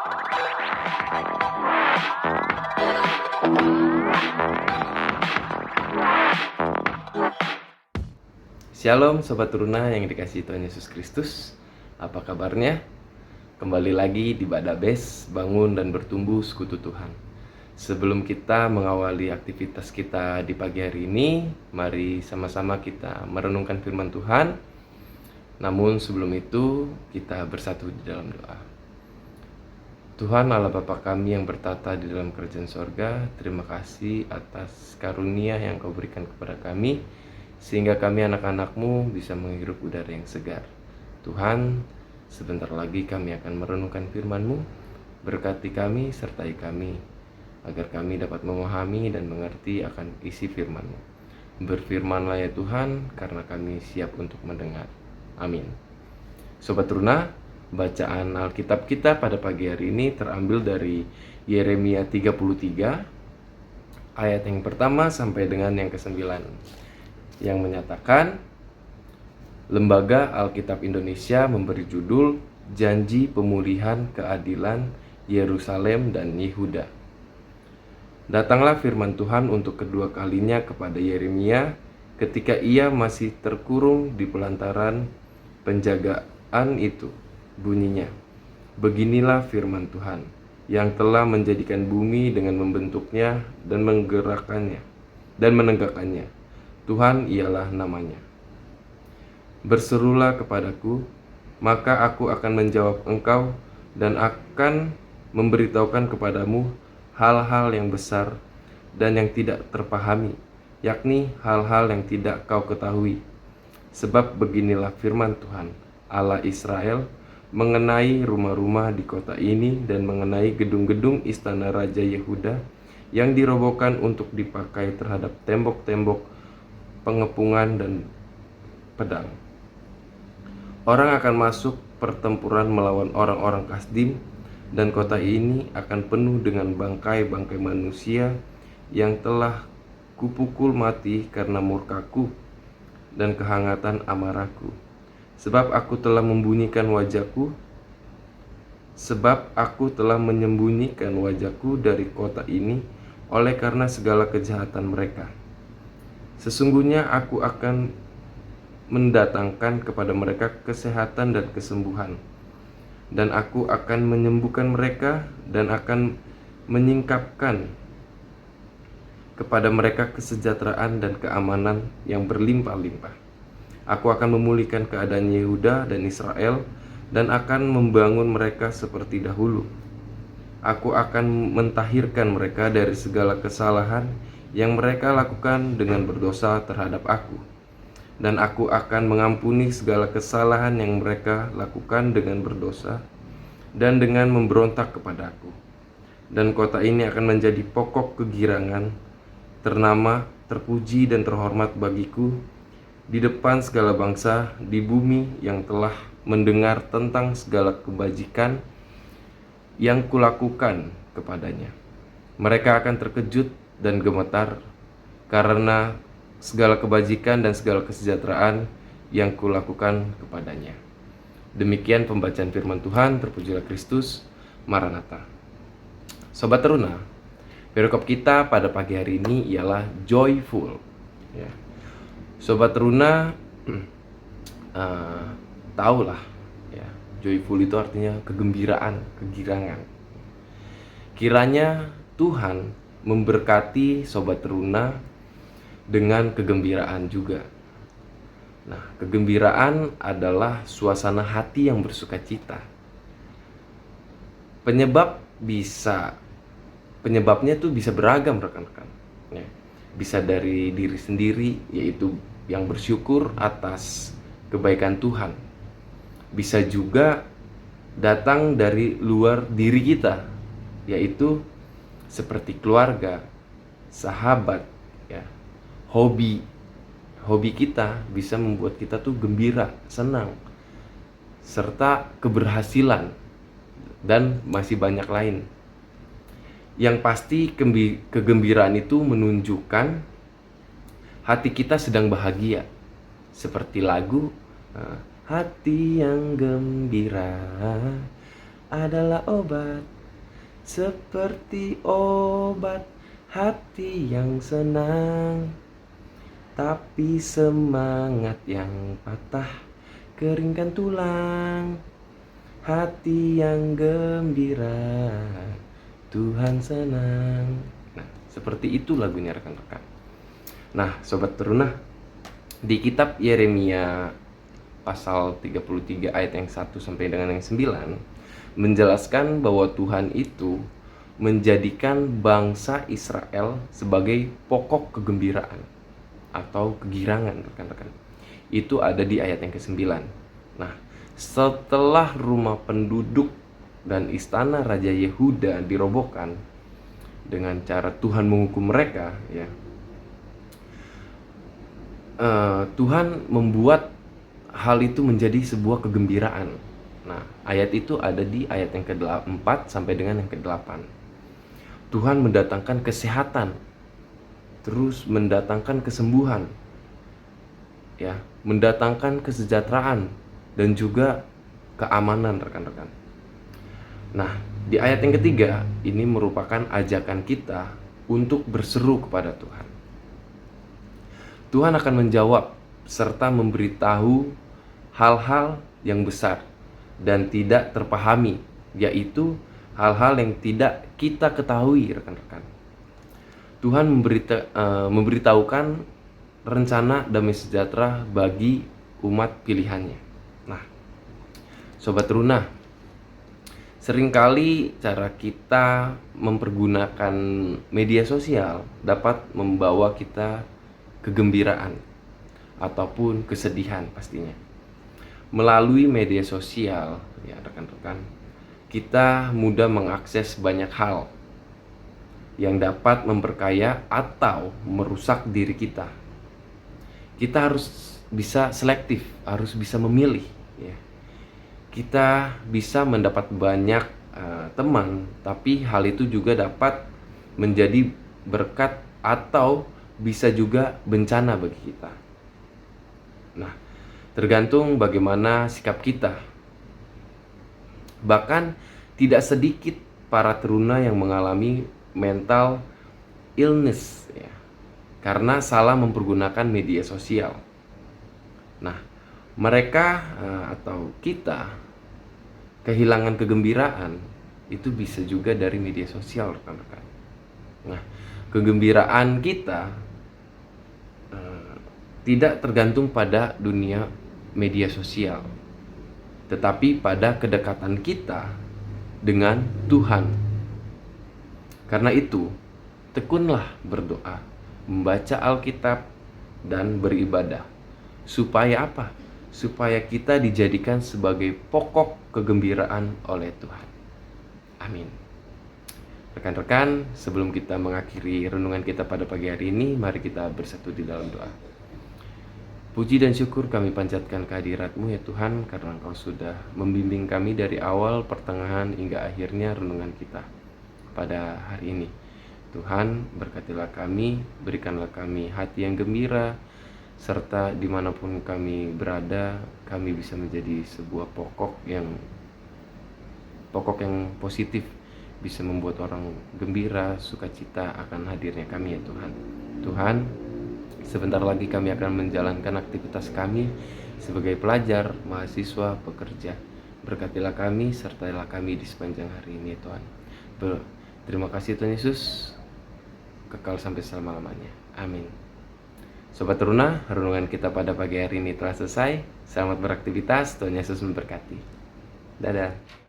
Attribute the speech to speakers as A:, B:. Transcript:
A: Shalom Sobat Teruna yang dikasihi Tuhan Yesus Kristus. Apa kabarnya? Kembali lagi di Badabes, bangun dan bertumbuh sekutu Tuhan. Sebelum kita mengawali aktivitas kita di pagi hari ini, mari sama-sama kita merenungkan firman Tuhan. Namun sebelum itu, kita bersatu di dalam doa. Tuhan Allah Bapa kami yang bertata di dalam kerajaan sorga, terima kasih atas karunia yang Kau berikan kepada kami, sehingga kami anak-anak-Mu bisa menghirup udara yang segar. Tuhan, sebentar lagi kami akan merenungkan firman-Mu. Berkati kami, sertai kami, agar kami dapat memahami dan mengerti akan isi firman-Mu. Berfirmanlah ya Tuhan, karena kami siap untuk mendengar. Amin. Sobat Teruna, bacaan Alkitab kita pada pagi hari ini terambil dari Yeremia 33, ayat yang pertama sampai dengan yang ke-9. Yang menyatakan, Lembaga Alkitab Indonesia memberi judul Janji Pemulihan Keadilan Yerusalem dan Yehuda. Datanglah firman Tuhan untuk kedua kalinya kepada Yeremia ketika ia masih terkurung di pelantaran penjagaan itu. Bunyinya, beginilah firman Tuhan yang telah menjadikan bumi dengan membentuknya dan menggerakkannya dan menegakkannya. Tuhan ialah namanya. Berserulah kepadaku, maka aku akan menjawab engkau dan akan memberitahukan kepadamu hal-hal yang besar dan yang tidak terpahami, yakni hal-hal yang tidak kau ketahui. Sebab beginilah firman Tuhan, Allah Israel, mengenai rumah-rumah di kota ini dan mengenai gedung-gedung istana Raja Yehuda yang dirobohkan untuk dipakai terhadap tembok-tembok pengepungan dan pedang. Orang akan masuk pertempuran melawan orang-orang Kasdim, dan kota ini akan penuh dengan bangkai-bangkai manusia yang telah kupukul mati karena murkaku dan kehangatan amarahku. Sebab aku telah menyembunyikan wajahku dari kota ini oleh karena segala kejahatan mereka. Sesungguhnya aku akan mendatangkan kepada mereka kesehatan dan kesembuhan, dan aku akan menyembuhkan mereka dan akan menyingkapkan kepada mereka kesejahteraan dan keamanan yang berlimpah-limpah. Aku akan memulihkan keadaan Yehuda dan Israel dan akan membangun mereka seperti dahulu. Aku akan mentahirkan mereka dari segala kesalahan yang mereka lakukan dengan berdosa terhadap aku, dan aku akan mengampuni segala kesalahan yang mereka lakukan dengan berdosa dan dengan memberontak kepadaku. Dan kota ini akan menjadi pokok kegirangan, ternama, terpuji dan terhormat bagiku di depan segala bangsa di bumi yang telah mendengar tentang segala kebajikan yang kulakukan kepadanya. Mereka akan terkejut dan gemetar karena segala kebajikan dan segala kesejahteraan yang kulakukan kepadanya. Demikian pembacaan firman Tuhan. Terpujilah Kristus. Maranatha. Sobat Teruna, perikop kita pada pagi hari ini ialah joyful. Ya. Sobat Teruna tahulah, ya, joyful itu artinya kegembiraan, kegirangan. Kiranya Tuhan memberkati Sobat Teruna dengan kegembiraan juga. Nah, kegembiraan adalah suasana hati yang bersukacita. Penyebabnya tuh bisa beragam, rekan-rekan. Ya, bisa dari diri sendiri, yaitu yang bersyukur atas kebaikan Tuhan. Bisa juga datang dari luar diri kita, yaitu seperti keluarga, sahabat, ya, hobi kita bisa membuat kita tuh gembira, senang, serta keberhasilan, dan masih banyak lain. Yang pasti kegembiraan itu menunjukkan hati kita sedang bahagia, seperti lagu hati yang gembira adalah obat, seperti obat hati yang senang. Tapi semangat yang patah keringkan tulang. Hati yang gembira, Tuhan senang. Nah, seperti itu lagunya rekan-rekan. Nah, Sobat Teruna, di kitab Yeremia pasal 33 ayat yang 1 sampai dengan yang 9 menjelaskan bahwa Tuhan itu menjadikan bangsa Israel sebagai pokok kegembiraan atau kegirangan, rekan-rekan. Itu ada di ayat yang ke-9. Nah, setelah rumah penduduk dan istana Raja Yehuda dirobohkan dengan cara Tuhan menghukum mereka, ya, Tuhan membuat hal itu menjadi sebuah kegembiraan. Nah, ayat itu ada di ayat yang ke-4 sampai dengan yang ke-8. Tuhan mendatangkan kesehatan, terus mendatangkan kesembuhan, ya, mendatangkan kesejahteraan dan juga keamanan, rekan-rekan. Nah, di ayat yang ketiga ini merupakan ajakan kita untuk berseru kepada Tuhan. Tuhan akan menjawab serta memberitahu hal-hal yang besar dan tidak terpahami, yaitu hal-hal yang tidak kita ketahui, rekan-rekan. Tuhan memberitahukan rencana damai sejahtera bagi umat pilihannya. Nah, Sobat Teruna, seringkali cara kita mempergunakan media sosial dapat membawa kita kegembiraan ataupun kesedihan pastinya. Melalui media sosial, ya rekan-rekan, kita mudah mengakses banyak hal yang dapat memperkaya atau merusak diri kita. Kita harus bisa selektif, harus bisa memilih, ya. Kita bisa mendapat banyak teman, tapi hal itu juga dapat menjadi berkat atau bisa juga bencana bagi kita. Nah, tergantung bagaimana sikap kita. Bahkan tidak sedikit para teruna yang mengalami mental illness, ya, karena salah mempergunakan media sosial. Nah, mereka atau kita kehilangan kegembiraan itu bisa juga dari media sosial, rekan-rekan. Nah, kegembiraan kita tidak tergantung pada dunia media sosial, tetapi pada kedekatan kita dengan Tuhan. Karena itu, tekunlah berdoa, membaca Alkitab, dan beribadah. Supaya apa? Supaya kita dijadikan sebagai pokok kegembiraan oleh Tuhan. Amin. Rekan-rekan, sebelum kita mengakhiri renungan kita pada pagi hari ini, mari kita bersatu di dalam doa. Puji dan syukur kami panjatkan kehadirat-Mu ya Tuhan, karena Engkau sudah membimbing kami dari awal, pertengahan, hingga akhirnya renungan kita pada hari ini. Tuhan, berkatilah kami, berikanlah kami hati yang gembira, serta dimanapun kami berada, kami bisa menjadi sebuah pokok yang positif, bisa membuat orang gembira, sukacita akan hadirnya kami ya Tuhan. Tuhan, sebentar lagi kami akan menjalankan aktivitas kami sebagai pelajar, mahasiswa, pekerja. Berkatilah kami, sertailah kami di sepanjang hari ini ya Tuhan. Terima kasih Tuhan Yesus, kekal sampai selama-lamanya. Amin. Sobat Teruna, renungan kita pada pagi hari ini telah selesai. Selamat beraktivitas, Tuhan Yesus memberkati. Dadah.